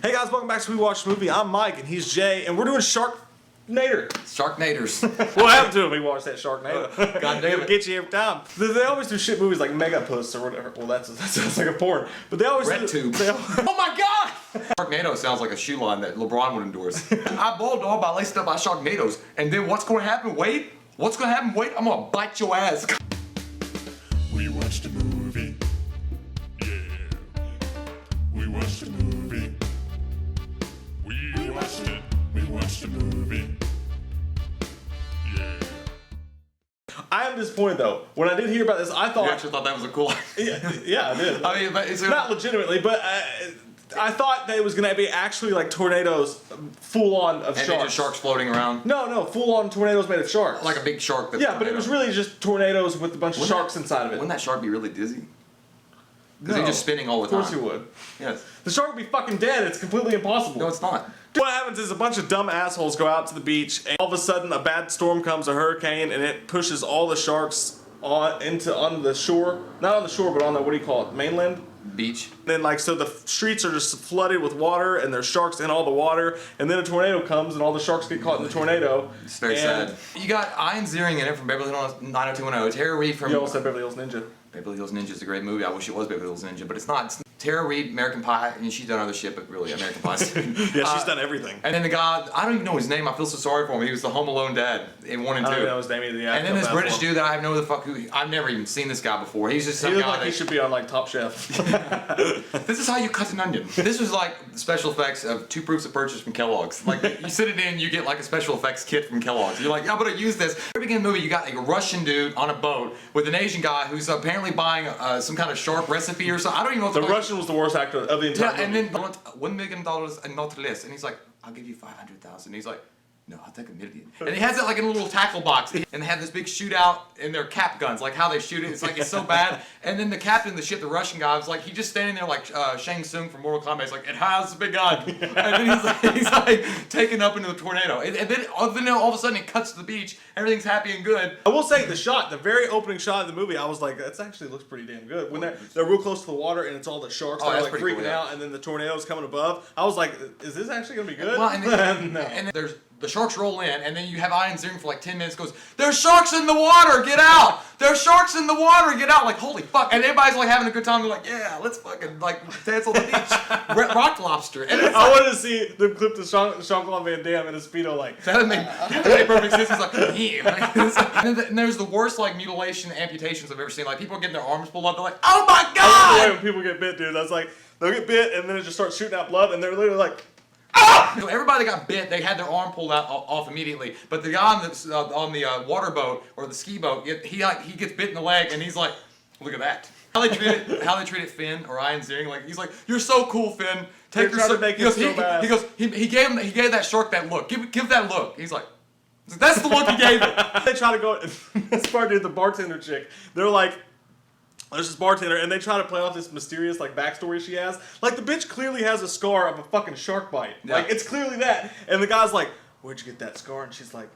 Hey guys, welcome back to We Watch Movie. I'm Mike and he's Jay, and we're doing Sharknaders. What happened to him? We watched that Sharknado. God damn it. Get you every time. They always do shit movies like Megapuss or whatever. Well, that sounds like a porn. But they always RedTube. Oh my god! Sharknado sounds like a shoe line that LeBron would endorse. I balled all by laced up by Sharknados. And then what's going to happen? Wait. What's going to happen? Wait. I'm going to bite your ass. We watched a movie. Yeah. We watched a movie. We watched it. We watched a movie. Yeah. I am disappointed though. When I did hear about this, I thought... You actually thought that was a cool idea. Yeah, I did. I mean, but it's not legitimately, but I thought that it was going to be actually like tornadoes full on of and sharks. just sharks floating around. No, full on tornadoes made of sharks. Like a big shark. That's yeah, but it was really just tornadoes with a bunch of sharks inside of it. Wouldn't that shark be really dizzy? Because he's just spinning all the time. Of course he would. Yes. The shark would be fucking dead. It's completely impossible. No, it's not. What happens is a bunch of dumb assholes go out to the beach, and all of a sudden a bad storm comes, a hurricane, and it pushes all the sharks on the shore. Not on the shore, but on the, what do you call it, mainland? Beach. Then so the streets are just flooded with water, and there's sharks in all the water, and then a tornado comes, and all the sharks get caught in the tornado. It's very sad. You got Ian Ziering in it from Beverly Hills 90210. Tara Reid from... You almost said Beverly Hills Ninja. Beverly Hills Ninja is a great movie. I wish it was Beverly Hills Ninja, but it's not. It's Tara Reid, American Pie, and she's done other shit, but really American Pie. Yeah, she's done everything. And then the guy, I don't even know his name. I feel so sorry for him. He was the Home Alone dad in 1 and 2. I don't know his name either. Yeah, and then this British dude that I have no the fuck who I've never even seen this guy before. He's just some he guy like he should be on like Top Chef. This is how you cut an onion. This was like special effects of 2 proofs of purchase from Kellogg's. Like you sit it in, you get like a special effects kit from Kellogg's. You're like, yeah, I'm gonna use this. At the beginning of the movie, you got a Russian dude on a boat with an Asian guy who's apparently buying some kind of shark recipe or something. I don't even know what the Russian was the worst actor of the entire movie. And then I want $1 million and not less. And he's like, I'll give you 500,000. He's like, no, I'll take $1 million. And he has it like in a little tackle box. And they have this big shootout in their cap guns, like how they shoot it. It's like, it's so bad. And then the captain of the ship, the Russian guy, was like, he's just standing there like Shang Tsung from Mortal Kombat. He's like, it has a big gun. And then he's like taken up into the tornado. And then all of a sudden it cuts to the beach. Everything's happy and good. I will say the very opening shot of the movie, I was like, that actually looks pretty damn good. When they're real close to the water and it's all the sharks that are like freaking cool, out, and then the tornado's coming above. I was like, is this actually gonna be good? Well, and then, no. and then there's the sharks roll in, and then you have Ian Ziering for like 10 minutes goes, there's sharks in the water, get out! There's sharks in the water, get out! Like, holy fuck. And everybody's like having a good time. They're like, yeah, let's fucking like dance on the beach. Rock lobster. And it's I wanted to see them clip to Jean-Claude Van Damme in a Speedo like. That made perfect sense. He's like, yeah. And there's the worst like mutilation amputations I've ever seen. Like people getting their arms pulled up, they're like, oh my god! I love the way when people get bit, dude. That's like, they'll get bit and then it just starts shooting out blood and they're literally like, ah! So everybody that got bit, they had their arm pulled out off immediately. But the guy on the water boat or the ski boat, he gets bit in the leg, and he's like, "Look at that." How they treated Finn or Ian Ziering, like he's like, "You're so cool, Finn. Take your." He goes, he gave that shark that look. Give that look. He's like, that's the look he gave it. They try to go. This part, dude, the bartender chick. They're like. There's this bartender, and they try to play off this mysterious, like, backstory she has. Like, the bitch clearly has a scar of a fucking shark bite. Yeah. Like, it's clearly that. And the guy's like, where'd you get that scar? And she's like,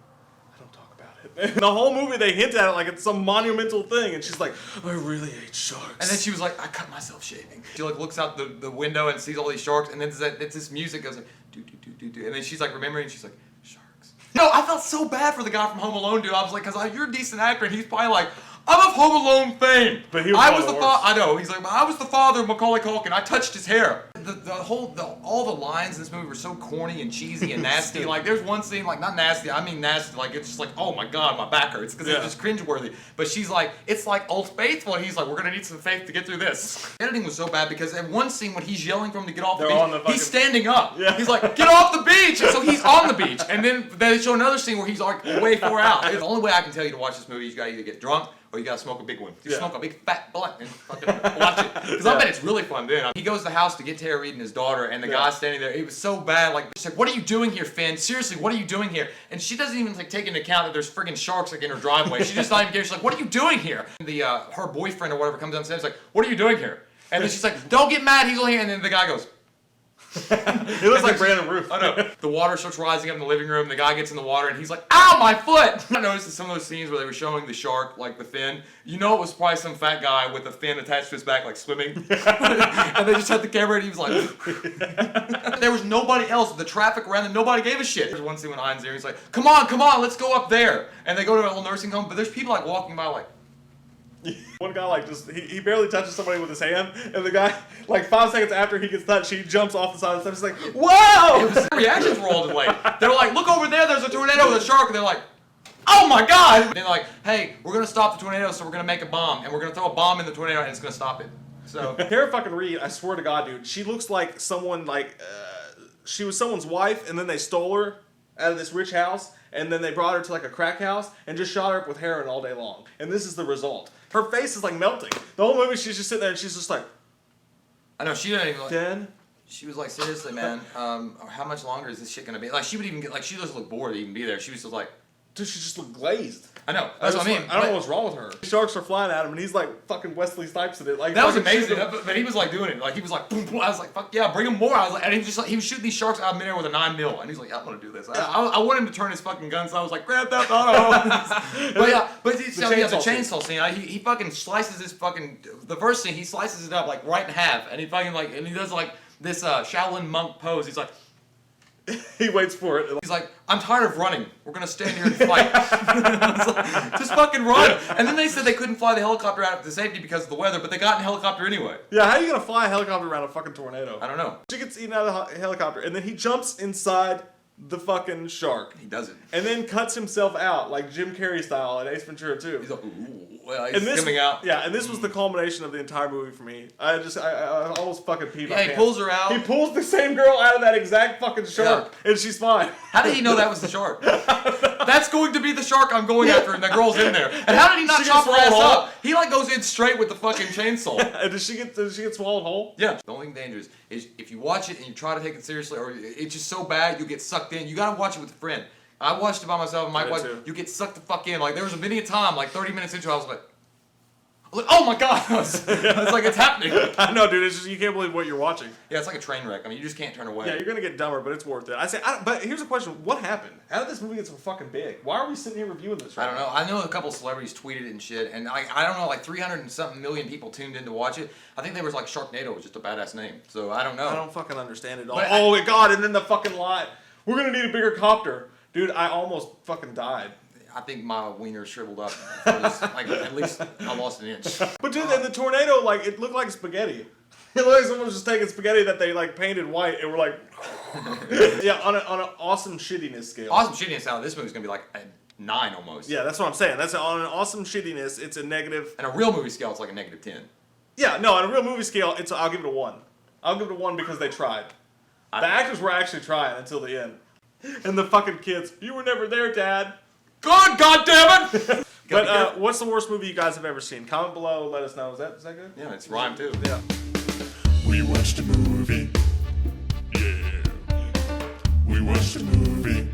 I don't talk about it. And the whole movie, they hint at it like it's some monumental thing. And she's like, I really hate sharks. And then she was like, I cut myself shaving. She, like, looks out the window and sees all these sharks, and then it's this music goes like, do. And then she's, like, remembering, and she's like, sharks. No, I felt so bad for the guy from Home Alone, dude. I was like, because you're a decent actor, and he's probably like, I'm of Home Alone fame. But he was I know. He's like, I was the father of Macaulay Culkin. I touched his hair. All the lines in this movie were so corny and cheesy and nasty. Like there's one scene, like not nasty. I mean nasty. Like it's just like, oh my god, my back hurts because it's just cringeworthy. But she's like, it's like Old Faithful, and he's like, we're gonna need some faith to get through this. The editing was so bad because at one scene when he's yelling for him to get off the beach, he's standing up. Yeah. He's like, get off the beach, and so he's on the beach. And then they show another scene where he's like way far out. The only way I can tell you to watch this movie is you gotta either get drunk. Or you gotta smoke a big one. You smoke a big fat blunt and fucking watch it. Because I bet it's really fun then. He goes to the house to get Tara Reid and his daughter, and the guy's standing there. It was so bad. Like, she's like, what are you doing here, Finn? Seriously, what are you doing here? And she doesn't even like take into account that there's friggin' sharks like in her driveway. She just not even cares. She's like, what are you doing here? And her boyfriend or whatever comes downstairs like, what are you doing here? And then she's like, don't get mad, he's only here. And then the guy goes, He looks like Brandon Ruth. I know. The water starts rising up in the living room. The guy gets in the water and he's like, "Ow, my foot!" I noticed in some of those scenes where they were showing the shark, like the fin. You know, it was probably some fat guy with a fin attached to his back, like swimming. And they just had the camera and he was like. There was nobody else. The traffic around them, nobody gave a shit. There's one scene when Ian's there. He's like, "Come on, let's go up there." And they go to a little nursing home, but there's people like walking by, like. One guy like just he barely touches somebody with his hand, and the guy like 5 seconds after he gets touched, he jumps off the side of the steps. He's like, "Whoa!" The reactions were all delayed. They were like, "Look over there, there's a tornado with a shark," and they're like, "Oh my god!" And they're like, "Hey, we're gonna stop the tornado, so we're gonna make a bomb, and we're gonna throw a bomb in the tornado, and it's gonna stop it." So Tara fucking Reid, I swear to God, dude, she looks like someone like she was someone's wife, and then they stole her out of this rich house, and then they brought her to like a crack house and just shot her up with heroin all day long. And this is the result. Her face is like melting. The whole movie, she's just sitting there and she's just like, I know she didn't even like. "Dan." She was like, "Seriously, man, how much longer is this shit gonna be?" Like she would even get like she doesn't look bored to even be there. She was just like, Dude, she just looked glazed. I know. That's what I mean. I don't know what's wrong with her. Sharks are flying at him, and he's like fucking Wesley Snipes in it. Like that was fucking amazing. shooting him. But he was like doing it. Like he was like, boom, boom. I was like, "Fuck yeah, bring him more." I was like, and he was just like, he was shooting these sharks out of midair with a 9mm, and he's like, "Yeah, I'm gonna do this." I want him to turn his fucking gun, so I was like, "Grab that auto." But yeah, but the chainsaw scene. He fucking slices his fucking the first scene. He slices it up like right in half, and he fucking like and he does like this Shaolin monk pose. He's like. He waits for it. He's like, "I'm tired of running. We're gonna stand here and fight." I was like, just fucking run. And then they said they couldn't fly the helicopter out to safety because of the weather, but they got in a helicopter anyway. Yeah, how are you gonna fly a helicopter around a fucking tornado? I don't know. She gets eaten out of the helicopter, and then he jumps inside the fucking shark. He does it. And then cuts himself out, like Jim Carrey style in Ace Ventura 2. He's like, "Ooh." Well, he's coming out. Yeah, and this was the culmination of the entire movie for me. I almost fucking peed my Yeah, he pants. pulls her out. He pulls the same girl out of that exact fucking shark, and she's fine. How did he know that was the shark? That's going to be the shark I'm going after, and the girl's in there. And how did he not She chop her gets ass swallowed up? He like goes in straight with the fucking chainsaw. And does she get swallowed whole? Yeah. The only thing dangerous is if you watch it and you try to take it seriously, or it's just so bad you get sucked in. You gotta watch it with a friend. I watched it by myself, and Mike watched. You get sucked the fuck in. Like there was a many a time, like 30 minutes into, I was like, "Oh my god!" It's like it's happening. I know, dude. It's just you can't believe what you're watching. Yeah, it's like a train wreck. I mean, you just can't turn away. Yeah, you're gonna get dumber, but it's worth it. But here's a question: what happened? How did this movie get so fucking big? Why are we sitting here reviewing this? I don't know. I know a couple celebrities tweeted it and shit, and I don't know, like 300 and something million people tuned in to watch it. I think they was like Sharknado was just a badass name, so I don't know. I don't fucking understand it all. But Oh my god! And then the fucking lie. We're gonna need a bigger copter, dude. I almost fucking died. I think my wiener shriveled up. Like at least I lost an inch. But dude, and the tornado, like it looked like spaghetti. It looked like someone was just taking spaghetti that they like painted white and were like, yeah, on an awesome shittiness scale. Awesome shittiness now. This movie's gonna be like a 9 almost. Yeah, that's what I'm saying. That's on an awesome shittiness. It's a negative. And a real movie scale, it's like a -10. Yeah, no, on a real movie scale, I'll give it a 1. I'll give it a 1 because they tried. The actors were actually trying until the end. And the fucking kids, "You were never there, Dad." Good, goddammit! But what's the worst movie you guys have ever seen? Comment below, let us know. Is that good? Yeah, it's rhyme too. Yeah. We watched a movie. Yeah. We watched a movie.